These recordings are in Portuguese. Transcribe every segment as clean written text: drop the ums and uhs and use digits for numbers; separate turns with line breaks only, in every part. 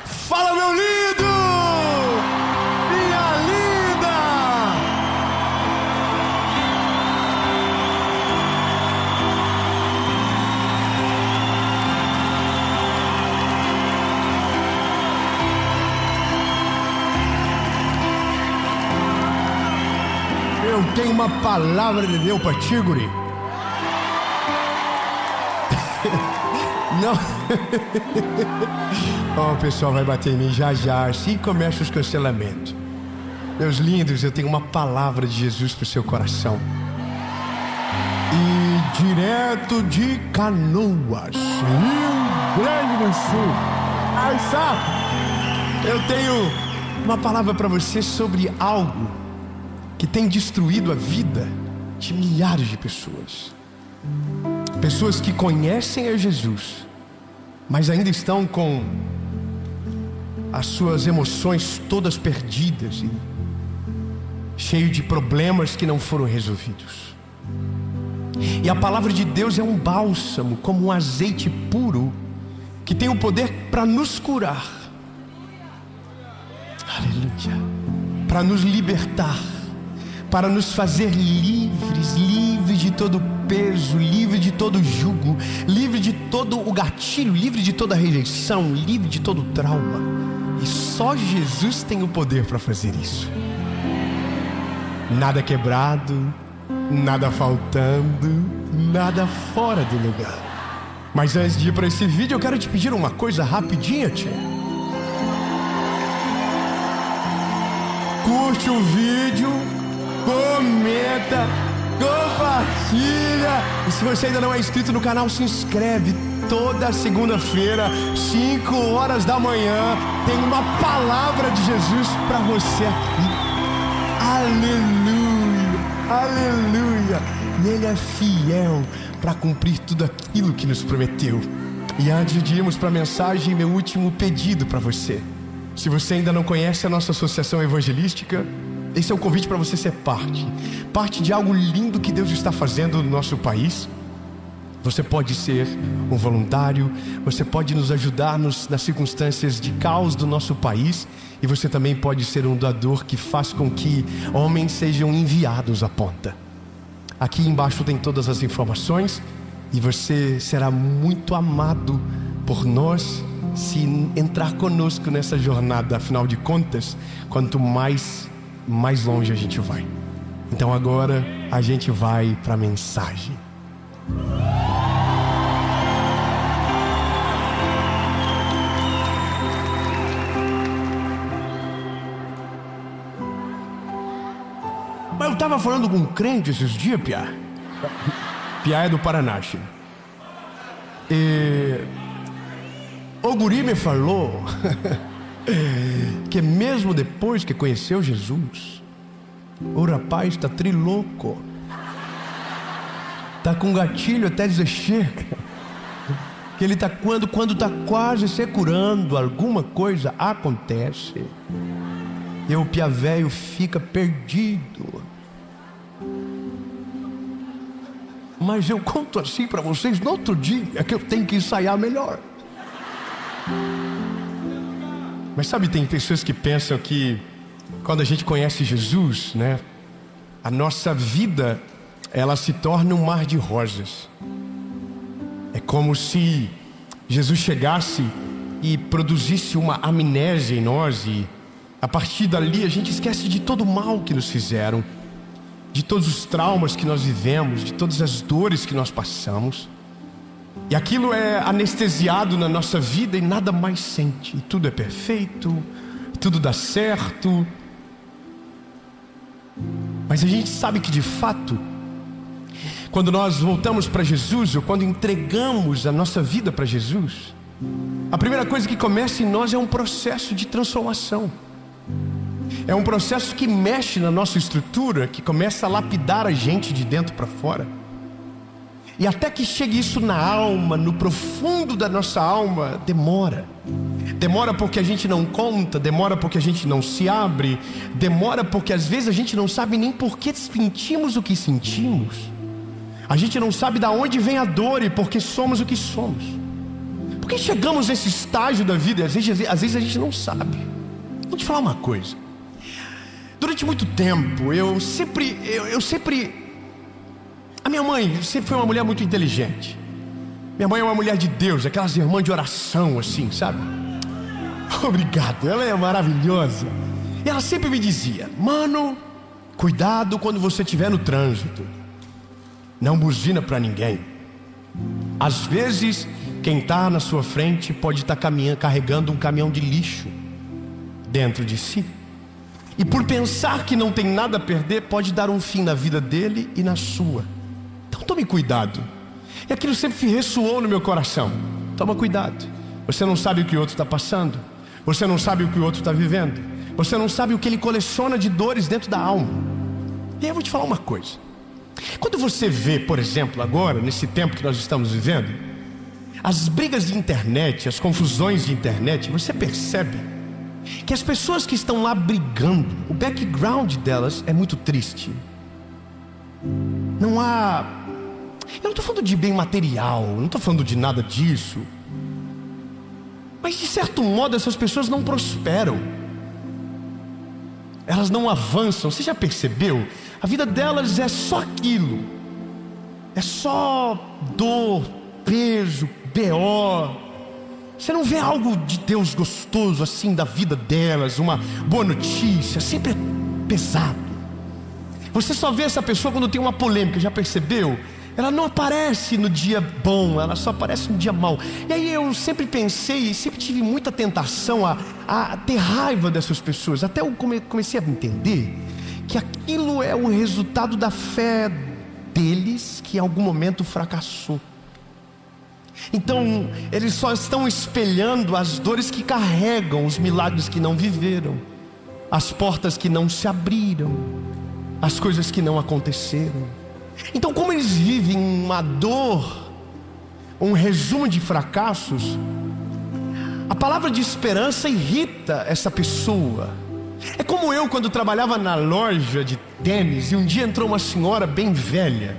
Fala, meu lindo! Minha linda! Eu tenho uma palavra de Deus para ti, guri. Não. O pessoal vai bater em mim já, assim começa os cancelamentos. Meus lindos, eu tenho uma palavra de Jesus para o seu coração. E direto de Canoas, Rio Grande do Sul, aí está. Eu tenho uma palavra para você sobre algo que tem destruído a vida de milhares de pessoas. Pessoas que conhecem a Jesus, mas ainda estão com as suas emoções todas perdidas e cheio de problemas que não foram resolvidos. E a palavra de Deus é um bálsamo, como um azeite puro, que tem o poder para nos curar. Aleluia. Para nos libertar, para nos fazer livres, livres de todo peso, livre de todo jugo, livre de todo o gatilho, livre de toda rejeição, livre de todo trauma. E só Jesus tem o poder para fazer isso. Nada quebrado, nada faltando, nada fora do lugar. Mas antes de ir para esse vídeo, eu quero te pedir uma coisa rapidinha, tia. Curte o vídeo, comenta, compartilha. E se você ainda não é inscrito no canal, se inscreve. Toda segunda-feira, 5 horas da manhã, tem uma palavra de Jesus para você aqui. Aleluia, aleluia. E Ele é fiel para cumprir tudo aquilo que nos prometeu. E antes de irmos para a mensagem, meu último pedido para você. Se você ainda não conhece a nossa associação evangelística, esse é um convite para você ser parte de algo lindo que Deus está fazendo no nosso país. Você pode ser um voluntário, você pode nos ajudar nas circunstâncias de caos do nosso país, e você também pode ser um doador que faz com que homens sejam enviados à ponta. Aqui embaixo tem todas as informações, e você será muito amado por nós se entrar conosco nessa jornada. Afinal de contas, quanto mais longe a gente vai. Então agora a gente vai para a mensagem. Mas eu estava falando com um crente esses dias, Piá. Piá é do Paraná, Chico. E o guri me falou que mesmo depois que conheceu Jesus, o rapaz está trilouco. Tá com gatilho até dizer chega. Que ele tá quando tá quase se curando, alguma coisa acontece. E o piá velho fica perdido. Mas eu conto assim para vocês no outro dia, que eu tenho que ensaiar melhor. Mas sabe, tem pessoas que pensam que quando a gente conhece Jesus, né, a nossa vida, ela se torna um mar de rosas. É como se Jesus chegasse e produzisse uma amnésia em nós, e a partir dali a gente esquece de todo o mal que nos fizeram, de todos os traumas que nós vivemos, de todas as dores que nós passamos. E aquilo é anestesiado na nossa vida e nada mais sente. E tudo é perfeito, tudo dá certo. Mas a gente sabe que de fato, quando nós voltamos para Jesus, ou quando entregamos a nossa vida para Jesus, a primeira coisa que começa em nós é um processo de transformação. É um processo que mexe na nossa estrutura, que começa a lapidar a gente de dentro para fora. E até que chegue isso na alma, no profundo da nossa alma, demora. Demora porque a gente não conta, demora porque a gente não se abre, demora porque às vezes a gente não sabe nem por que sentimos o que sentimos. A gente não sabe de onde vem a dor e por que somos o que somos. Por que chegamos nesse estágio da vida e às vezes a gente não sabe? Vou te falar uma coisa. Durante muito tempo, a minha mãe sempre foi uma mulher muito inteligente. Minha mãe é uma mulher de Deus, aquelas irmãs de oração assim, sabe? Obrigado, ela é maravilhosa. E ela sempre me dizia: mano, cuidado quando você estiver no trânsito. Não buzina para ninguém. Às vezes, quem está na sua frente pode estar carregando um caminhão de lixo dentro de si. E por pensar que não tem nada a perder, pode dar um fim na vida dele e na sua. Então tome cuidado. E aquilo sempre ressoou no meu coração. Toma cuidado. Você não sabe o que o outro está passando. Você não sabe o que o outro está vivendo. Você não sabe o que ele coleciona de dores dentro da alma. E aí eu vou te falar uma coisa. Quando você vê, por exemplo, agora, nesse tempo que nós estamos vivendo, as brigas de internet, as confusões de internet, você percebe que as pessoas que estão lá brigando, o background delas é muito triste. Não há... Eu não estou falando de bem material, não estou falando de nada disso. Mas de certo modo essas pessoas não prosperam. Elas não avançam. Você já percebeu? A vida delas é só aquilo. É só dor, peso, BO. Você não vê algo de Deus gostoso assim da vida delas, uma boa notícia. Sempre é pesado. Você só vê essa pessoa quando tem uma polêmica. Já percebeu? Ela não aparece no dia bom, ela só aparece no dia mau. E aí eu sempre pensei, sempre tive muita tentação a ter raiva dessas pessoas. Até eu comecei a entender que aquilo é o resultado da fé deles, que em algum momento fracassou. Então eles só estão espelhando as dores que carregam, os milagres que não viveram, as portas que não se abriram, as coisas que não aconteceram. Então, como eles vivem uma dor, um resumo de fracassos, a palavra de esperança irrita essa pessoa. É como eu quando trabalhava na loja de tênis, e um dia entrou uma senhora bem velha,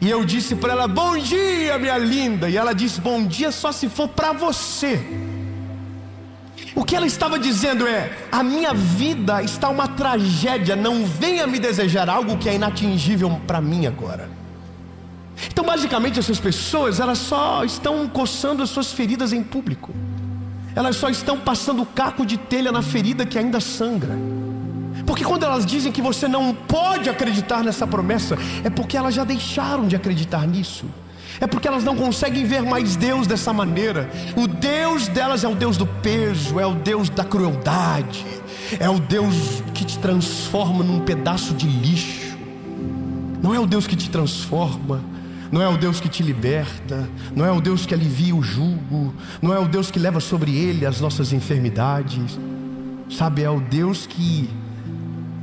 e eu disse para ela: bom dia, minha linda. E ela disse: bom dia só se for para você. O que ela estava dizendo é: a minha vida está uma tragédia, não venha me desejar algo que é inatingível para mim agora. Então basicamente essas pessoas, elas só estão coçando as suas feridas em público. Elas só estão passando caco de telha na ferida que ainda sangra. Porque quando elas dizem que você não pode acreditar nessa promessa, é porque elas já deixaram de acreditar nisso. É porque elas não conseguem ver mais Deus dessa maneira. O Deus delas é o Deus do peso, é o Deus da crueldade, é o Deus que te transforma num pedaço de lixo. Não é o Deus que te transforma, não é o Deus que te liberta, não é o Deus que alivia o jugo, não é o Deus que leva sobre ele as nossas enfermidades. Sabe, é o Deus que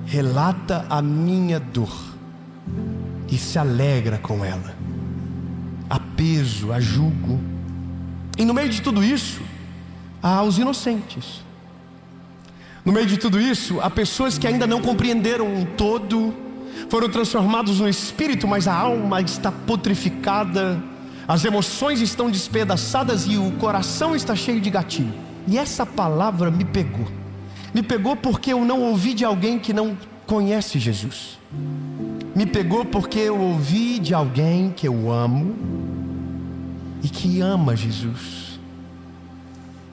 relata a minha dor e se alegra com ela. Há peso, há jugo. E no meio de tudo isso, há os inocentes. No meio de tudo isso, há pessoas que ainda não compreenderam um todo, foram transformados no espírito, mas a alma está putrificada, as emoções estão despedaçadas e o coração está cheio de gatilho. E essa palavra me pegou. Me pegou porque eu não ouvi de alguém que não conhece Jesus. Me pegou porque eu ouvi de alguém que eu amo e que ama Jesus.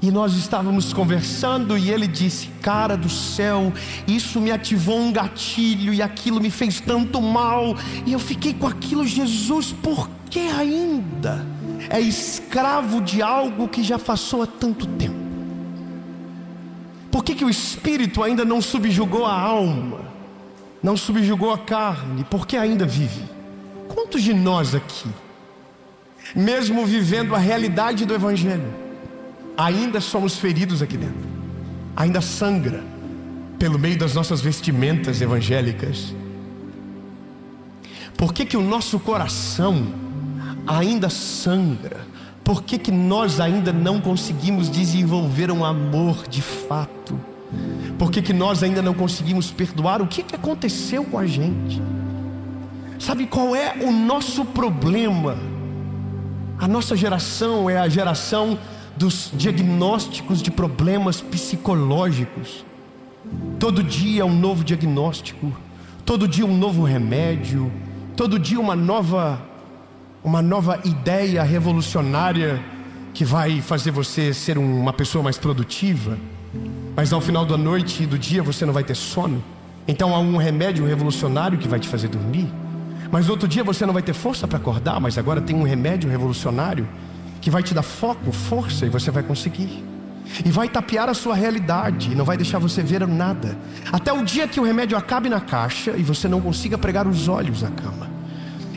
E nós estávamos conversando e ele disse: cara do céu, isso me ativou um gatilho e aquilo me fez tanto mal. E eu fiquei com aquilo: Jesus, por que ainda é escravo de algo que já passou há tanto tempo? Por que o espírito ainda não subjugou a alma? Não subjugou a carne, porque ainda vive? Quantos de nós aqui, mesmo vivendo a realidade do Evangelho, ainda somos feridos aqui dentro? Ainda sangra pelo meio das nossas vestimentas evangélicas? Por que o nosso coração ainda sangra? Por que nós ainda não conseguimos desenvolver um amor de fato? Por que nós ainda não conseguimos perdoar? O que aconteceu com a gente? Sabe qual é o nosso problema? A nossa geração é a geração dos diagnósticos de problemas psicológicos. Todo dia é um novo diagnóstico, todo dia um novo remédio, todo dia uma nova ideia revolucionária que vai fazer você ser uma pessoa mais produtiva. Mas ao final da noite e do dia você não vai ter sono. Então há um remédio revolucionário que vai te fazer dormir. Mas no outro dia você não vai ter força para acordar. Mas agora tem um remédio revolucionário que vai te dar foco, força, e você vai conseguir. E vai tapear a sua realidade e não vai deixar você ver nada. Até o dia que o remédio acabe na caixa e você não consiga pregar os olhos na cama.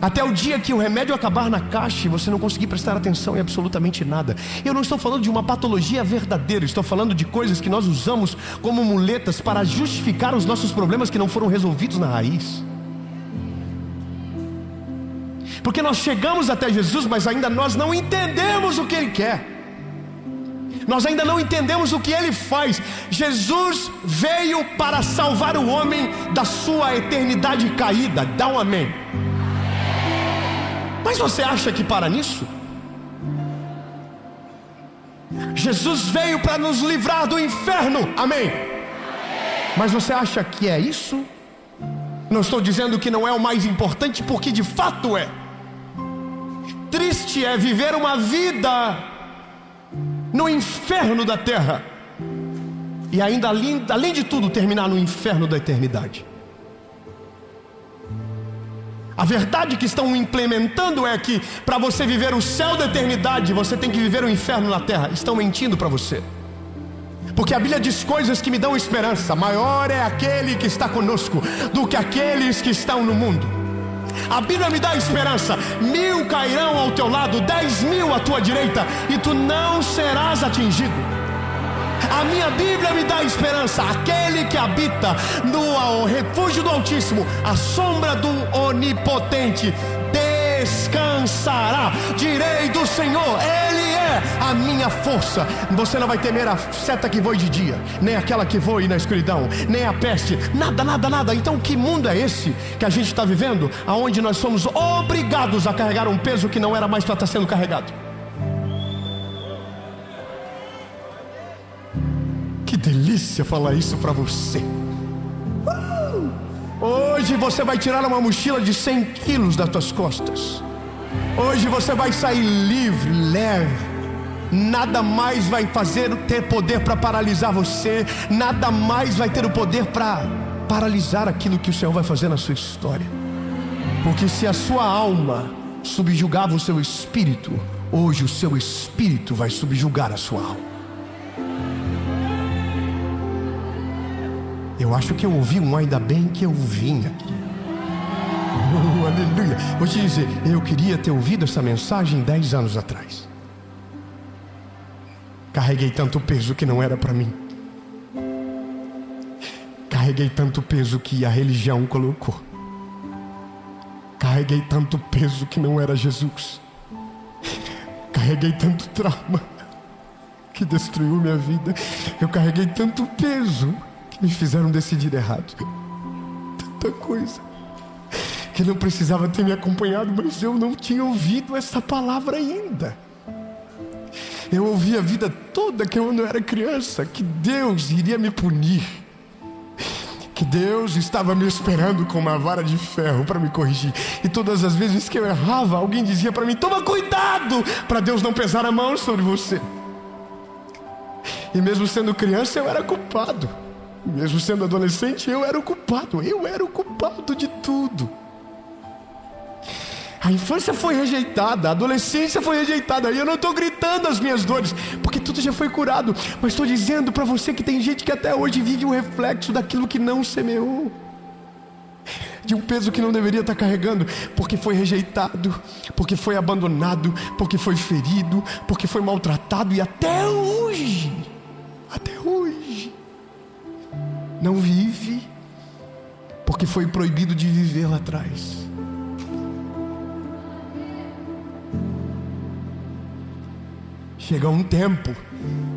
Até o dia que o remédio acabar na caixa e você não conseguir prestar atenção em absolutamente nada. Eu não estou falando de uma patologia verdadeira. Estou falando de coisas que nós usamos como muletas para justificar os nossos problemas que não foram resolvidos na raiz. Porque nós chegamos até Jesus, mas ainda nós não entendemos o que Ele quer. Nós ainda não entendemos o que Ele faz. Jesus veio para salvar o homem da sua eternidade caída. Dá um amém. Mas você acha que para nisso? Jesus veio para nos livrar do inferno. Amém. Mas você acha que é isso? Não estou dizendo que não é o mais importante, porque de fato é. Triste é viver uma vida no inferno da terra e ainda além de tudo terminar no inferno da eternidade. A verdade que estão implementando é que para você viver o céu da eternidade, você tem que viver o inferno na terra. Estão mentindo para você. Porque a Bíblia diz coisas que me dão esperança. Maior é aquele que está conosco do que aqueles que estão no mundo. A Bíblia me dá esperança. 1000 cairão ao teu lado, 10.000 à tua direita, e tu não serás atingido. A minha Bíblia me dá esperança. Aquele que habita no refúgio do Altíssimo, a sombra do Onipotente, descansará. Direi do Senhor, Ele é a minha força. Você não vai temer a seta que voe de dia, nem aquela que voe na escuridão, nem a peste, nada, nada, nada. Então que mundo é esse que a gente está vivendo, aonde nós somos obrigados a carregar um peso que não era mais para estar sendo carregado? Que delícia falar isso para você. Hoje você vai tirar uma mochila de 100 quilos das tuas costas. Hoje você vai sair livre, leve. Nada mais vai ter poder para paralisar você. Nada mais vai ter o poder para paralisar aquilo que o Senhor vai fazer na sua história. Porque se a sua alma subjugava o seu espírito, hoje o seu espírito vai subjugar a sua alma. Eu acho que eu ouvi um ainda bem que eu vim aqui. Aleluia. Vou te dizer, eu queria ter ouvido essa mensagem 10 anos atrás. Carreguei tanto peso que não era para mim. Carreguei tanto peso que a religião colocou. Carreguei tanto peso que não era Jesus. Carreguei tanto trauma que destruiu minha vida. Eu carreguei tanto peso que me fizeram decidir errado. Tanta coisa que não precisava ter me acompanhado, mas eu não tinha ouvido essa palavra ainda. Eu ouvi a vida toda que eu não era criança, que Deus iria me punir, que Deus estava me esperando com uma vara de ferro para me corrigir. E todas as vezes que eu errava, alguém dizia para mim: toma cuidado para Deus não pesar a mão sobre você. E mesmo sendo criança eu era culpado. Mesmo sendo adolescente, eu era o culpado. Eu era o culpado de tudo. A infância foi rejeitada, a adolescência foi rejeitada. E eu não estou gritando as minhas dores, porque tudo já foi curado. Mas estou dizendo para você que tem gente que até hoje vive um reflexo daquilo que não semeou, de um peso que não deveria estar carregando, porque foi rejeitado, porque foi abandonado, porque foi ferido, porque foi maltratado. E até hoje não vive, porque foi proibido de viver lá atrás. Chega um tempo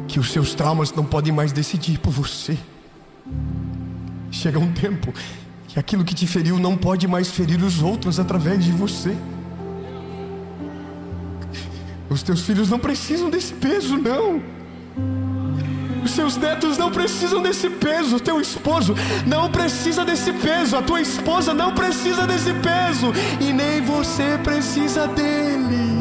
que os seus traumas não podem mais decidir por você. Chega um tempo que aquilo que te feriu não pode mais ferir os outros através de você. Os teus filhos não precisam desse peso, não. Os seus netos não precisam desse peso. O teu esposo não precisa desse peso. A tua esposa não precisa desse peso. E nem você precisa dele.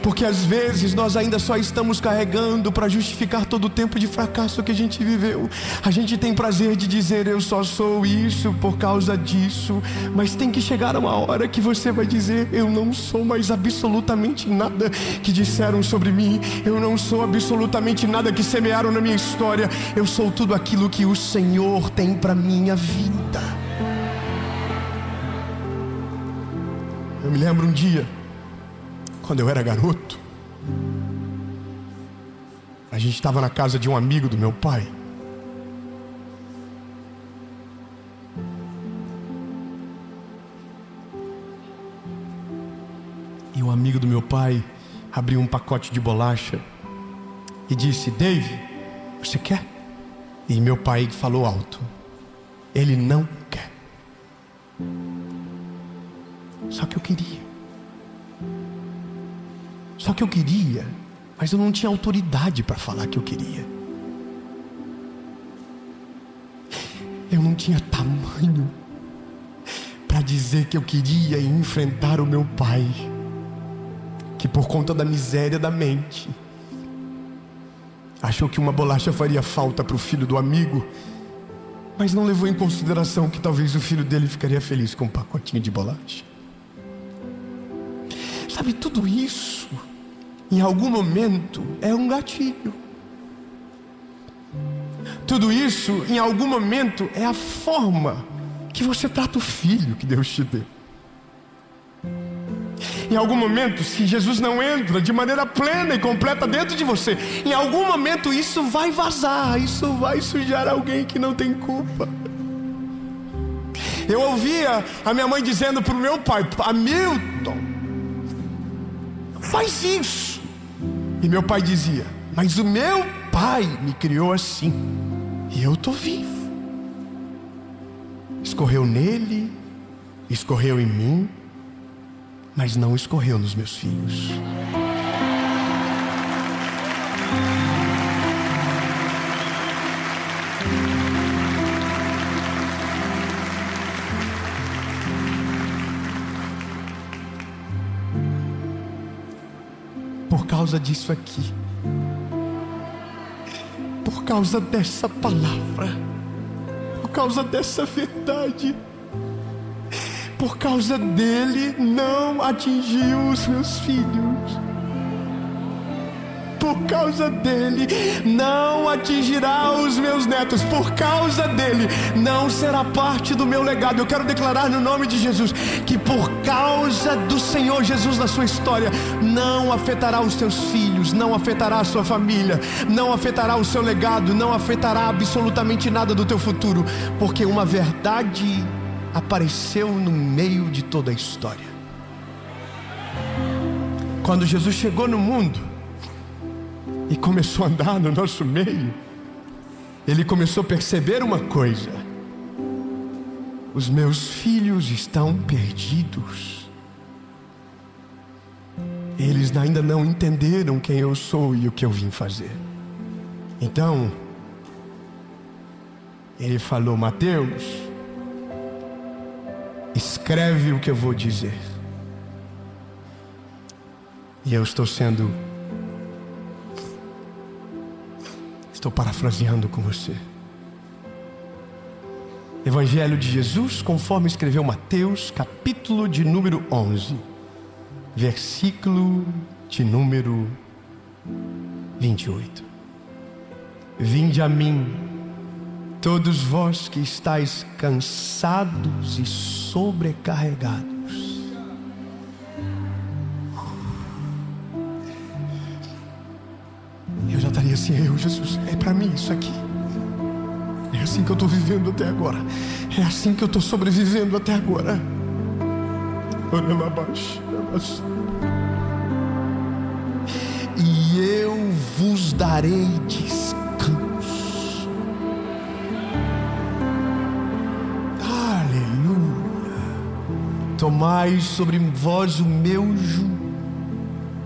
Porque às vezes nós ainda só estamos carregando para justificar todo o tempo de fracasso que a gente viveu. A gente tem prazer de dizer: eu só sou isso por causa disso. Mas tem que chegar uma hora que você vai dizer: eu não sou mais absolutamente nada que disseram sobre mim. Eu não sou absolutamente nada que semearam na minha história. Eu sou tudo aquilo que o Senhor tem para minha vida. Eu me lembro um dia, quando eu era garoto, a gente estava na casa de um amigo do meu pai. E um amigo do meu pai abriu um pacote de bolacha e disse: Dave, você quer? E meu pai falou alto: ele não quer. Só que eu queria. Só que eu queria, mas eu não tinha autoridade para falar que eu queria. Eu não tinha tamanho para dizer que eu queria e enfrentar o meu pai, que por conta da miséria da mente achou que uma bolacha faria falta para o filho do amigo, mas não levou em consideração que talvez o filho dele ficaria feliz com um pacotinho de bolacha. Sabe, tudo isso em algum momento é um gatilho. Tudo isso em algum momento é a forma que você trata o filho que Deus te deu. Em algum momento, se Jesus não entra de maneira plena e completa dentro de você, em algum momento isso vai vazar, isso vai sujar alguém que não tem culpa. Eu ouvia a minha mãe dizendo para o meu pai: Hamilton, faz isso. E meu pai dizia: mas o meu pai me criou assim, e eu estou vivo. Escorreu nele, escorreu em mim, mas não escorreu nos meus filhos. Por causa disso aqui, por causa dessa palavra, por causa dessa verdade, por causa dele não atingiu os meus filhos. Por causa dele não atingirá os meus netos. Por causa dele não será parte do meu legado. Eu quero declarar no nome de Jesus que por causa do Senhor Jesus na sua história, não afetará os teus filhos, não afetará a sua família, não afetará o seu legado, não afetará absolutamente nada do teu futuro, porque uma verdade apareceu no meio de toda a história. Quando Jesus chegou no mundo e começou a andar no nosso meio, ele começou a perceber uma coisa: os meus filhos estão perdidos. Eles ainda não entenderam quem eu sou e o que eu vim fazer. Então ele falou: Mateus, escreve o que eu vou dizer. E eu estou parafraseando com você. Evangelho de Jesus conforme escreveu Mateus, capítulo de número 11, versículo de número 28. Vinde a mim, todos vós que estáis cansados e sobrecarregados. Eu já estaria assim: Jesus, é para mim isso aqui. É assim que eu estou vivendo até agora. É assim que eu estou sobrevivendo até agora. E eu vos darei descanso. Aleluia. tomai sobre vós o meu jugo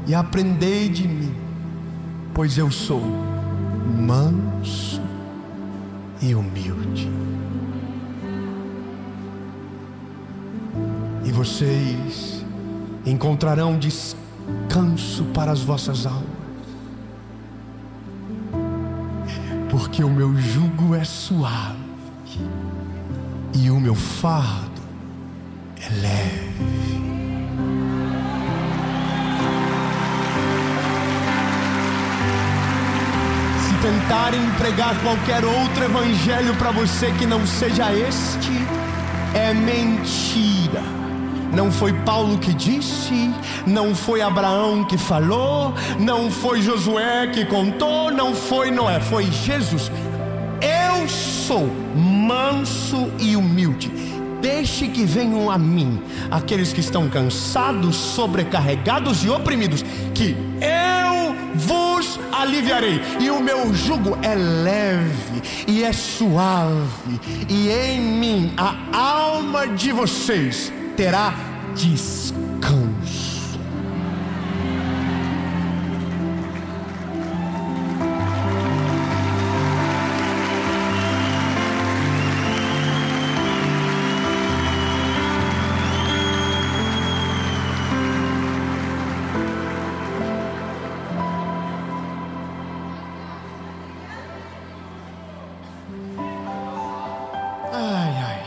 e aprendei de mim, pois eu sou manso e humilde. E vocês encontrarão descanso para as vossas almas, porque o meu jugo é suave e o meu fardo é leve. Se tentarem pregar qualquer outro evangelho para você que não seja este, é mentira. Não foi Paulo que disse, não foi Abraão que falou, não foi Josué que contou, não foi Noé, foi Jesus. Eu sou manso e humilde. Deixe que venham a mim aqueles que estão cansados, sobrecarregados e oprimidos, que eu vos aliviarei. E o meu jugo é leve e é suave, e em mim a alma de vocês terá descanso.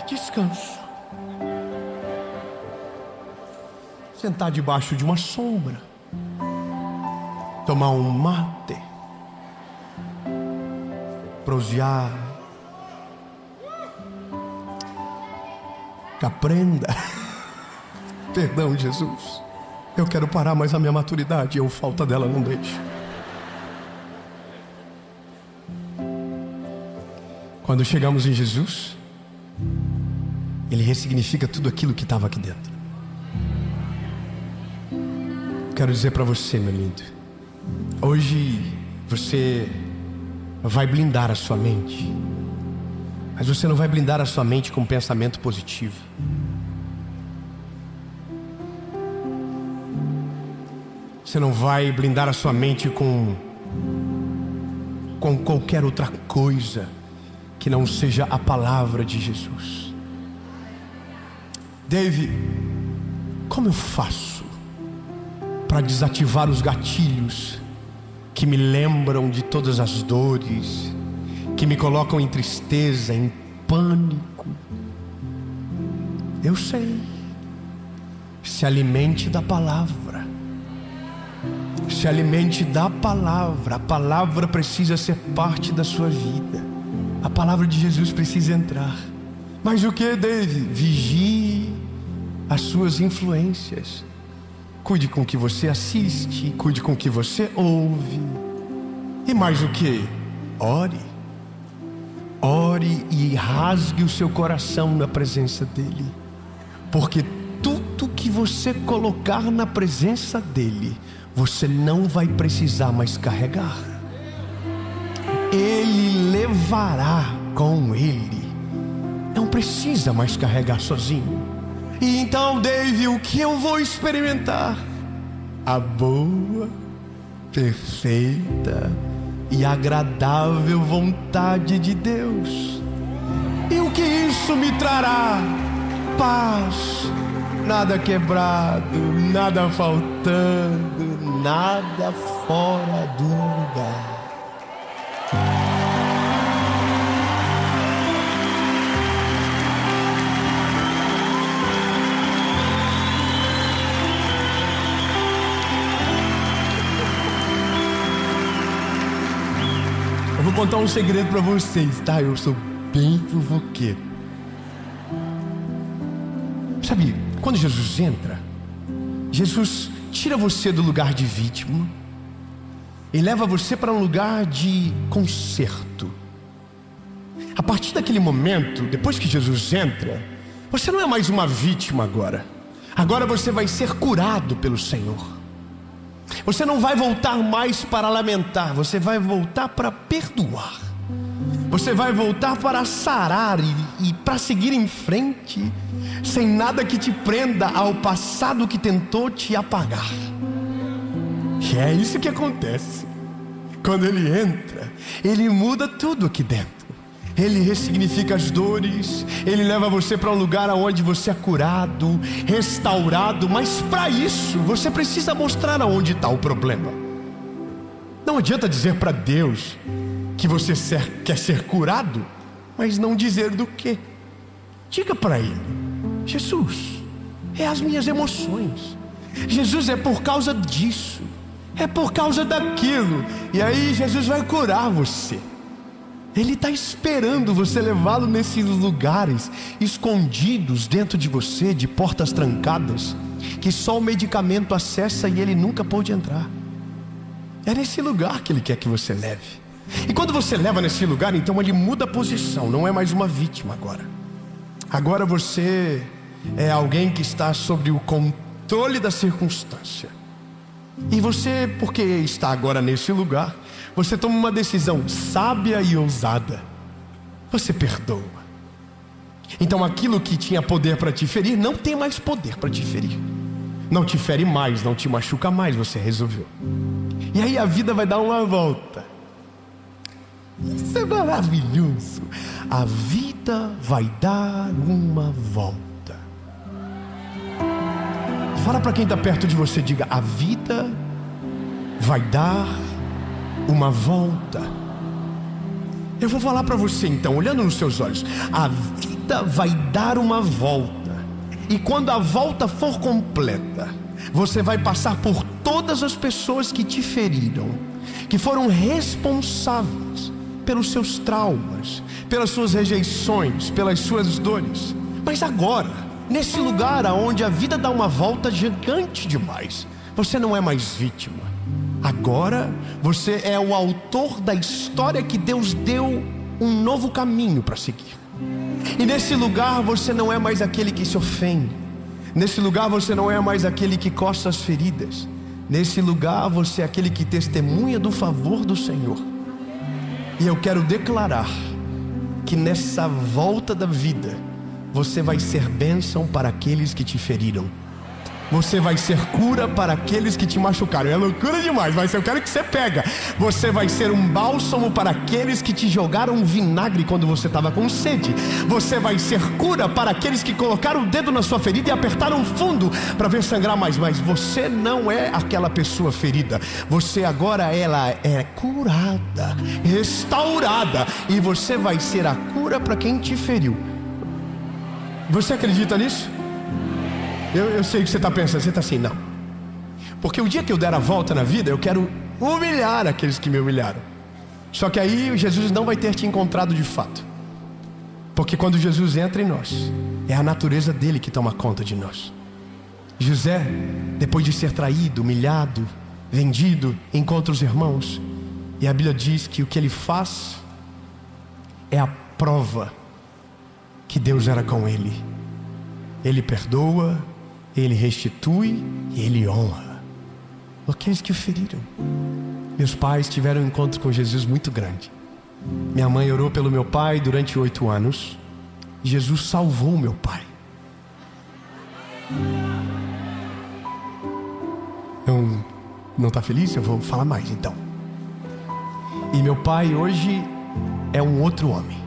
Descanso. Sentar debaixo de uma sombra, tomar um mate, prosear, aprenda. Perdão, Jesus, eu quero parar, mas a minha maturidade, eu falta dela, não deixo. Quando chegamos em Jesus, Ele ressignifica tudo aquilo que estava aqui dentro. Quero dizer para você, meu lindo, hoje você vai blindar a sua mente, mas você não vai blindar a sua mente com um pensamento positivo. Você não vai blindar a sua mente com qualquer outra coisa que não seja a palavra de Jesus. Dave, como eu faço para desativar os gatilhos que me lembram de todas as dores, que me colocam em tristeza, em pânico? Eu sei. Se alimente da palavra. Se alimente da palavra. A palavra precisa ser parte da sua vida. A palavra de Jesus precisa entrar. Mas o que, Dave? Vigie as suas influências. Cuide com o que você assiste, cuide com o que você ouve. E mais o que? Ore. Ore e rasgue o seu coração na presença dEle. Porque tudo que você colocar na presença dEle, você não vai precisar mais carregar. Ele levará com Ele. Não precisa mais carregar sozinho. E então, Dave, o que eu vou experimentar? A boa, perfeita e agradável vontade de Deus. E o que isso me trará? Paz, nada quebrado, nada faltando, nada fora do lugar. Eu vou contar um segredo para vocês, tá? Eu sou bem fofoqueiro. Sabe, quando Jesus entra, Jesus tira você do lugar de vítima e leva você para um lugar de conserto. A partir daquele momento, depois que Jesus entra, você não é mais uma vítima agora. Agora você vai ser curado pelo Senhor. Você não vai voltar mais para lamentar, você vai voltar para perdoar. Você vai voltar para sarar e para seguir em frente, sem nada que te prenda ao passado que tentou te apagar. E é isso que acontece. Quando Ele entra, Ele muda tudo aqui dentro. Ele ressignifica as dores. Ele leva você para um lugar onde você é curado, restaurado. Mas para isso, você precisa mostrar aonde está o problema. Não adianta dizer para Deus que você quer ser curado, mas não dizer do quê. Diga para Ele: Jesus, é as minhas emoções. Jesus, é por causa disso, é por causa daquilo. E aí Jesus vai curar você. Ele está esperando você levá-lo nesses lugares escondidos dentro de você, de portas trancadas, que só o medicamento acessa e ele nunca pôde entrar. É nesse lugar que Ele quer que você leve. E quando você leva nesse lugar, então Ele muda a posição. Não é mais uma vítima agora. Agora você é alguém que está sob o controle da circunstância. E você, porque está agora nesse lugar, você toma uma decisão sábia e ousada. Você perdoa. Então aquilo que tinha poder para te ferir, não tem mais poder para te ferir. Não te fere mais, não te machuca mais, você resolveu. E aí a vida vai dar uma volta. Isso é maravilhoso. A vida vai dar uma volta. Fala para quem está perto de você, diga: a vida vai dar uma volta. Eu vou falar para você então, olhando nos seus olhos: a vida vai dar uma volta. E quando a volta for completa, você vai passar por todas as pessoas que te feriram, que foram responsáveis pelos seus traumas, pelas suas rejeições, pelas suas dores. Mas agora, nesse lugar onde a vida dá uma volta gigante demais, você não é mais vítima. Agora você é o autor da história que Deus deu um novo caminho para seguir. E nesse lugar você não é mais aquele que se ofende. Nesse lugar você não é mais aquele que coça as feridas. Nesse lugar você é aquele que testemunha do favor do Senhor. E eu quero declarar que nessa volta da vida, você vai ser bênção para aqueles que te feriram. Você vai ser cura para aqueles que te machucaram. É loucura demais, mas eu quero que você pega. Você vai ser um bálsamo para aqueles que te jogaram vinagre quando você estava com sede. Você vai ser cura para aqueles que colocaram o dedo na sua ferida e apertaram fundo para ver sangrar mais. Mas você não é aquela pessoa ferida. Você agora, ela é curada, restaurada. E você vai ser a cura para quem te feriu. Você acredita nisso? Eu sei o que você está pensando. Você está assim: não, porque o dia que eu der a volta na vida, eu quero humilhar aqueles que me humilharam. Só que aí Jesus não vai ter te encontrado de fato. Porque quando Jesus entra em nós, é a natureza dele que toma conta de nós. José, depois de ser traído, humilhado, vendido, encontra os irmãos. E a Bíblia diz que o que ele faz é a prova que Deus era com ele. Ele perdoa, Ele restitui e Ele honra aqueles que o feriram. Meus pais tiveram um encontro com Jesus muito grande. Minha mãe orou pelo meu pai durante 8 anos. Jesus salvou meu pai. Não está feliz? Eu vou falar mais então. E meu pai hoje é um outro homem.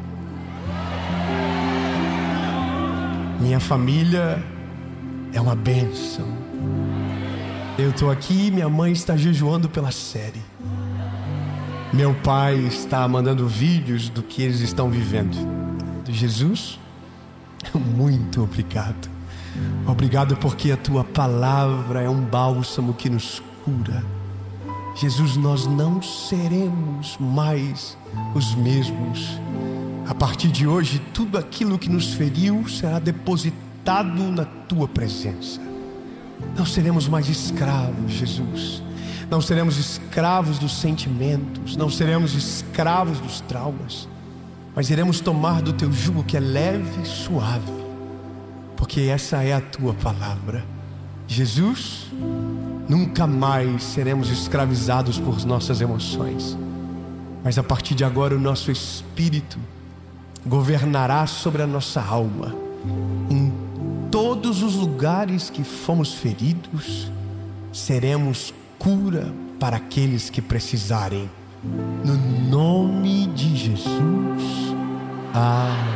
Minha família é uma bênção. Eu estou aqui, minha mãe está jejuando pela série. Meu pai está mandando vídeos do que eles estão vivendo. Jesus, muito obrigado. Obrigado porque a tua palavra é um bálsamo que nos cura. Jesus, nós não seremos mais os mesmos. A partir de hoje, tudo aquilo que nos feriu será depositado na tua presença. Não seremos mais escravos, Jesus. Não seremos escravos dos sentimentos. Não seremos escravos dos traumas. Mas iremos tomar do teu jugo que é leve e suave. Porque essa é a tua palavra. Jesus, nunca mais seremos escravizados por nossas emoções. mas a partir de agora o nosso espírito governará sobre a nossa alma. Em todos os lugares que fomos feridos, seremos cura para aqueles que precisarem. No nome de Jesus. Amém.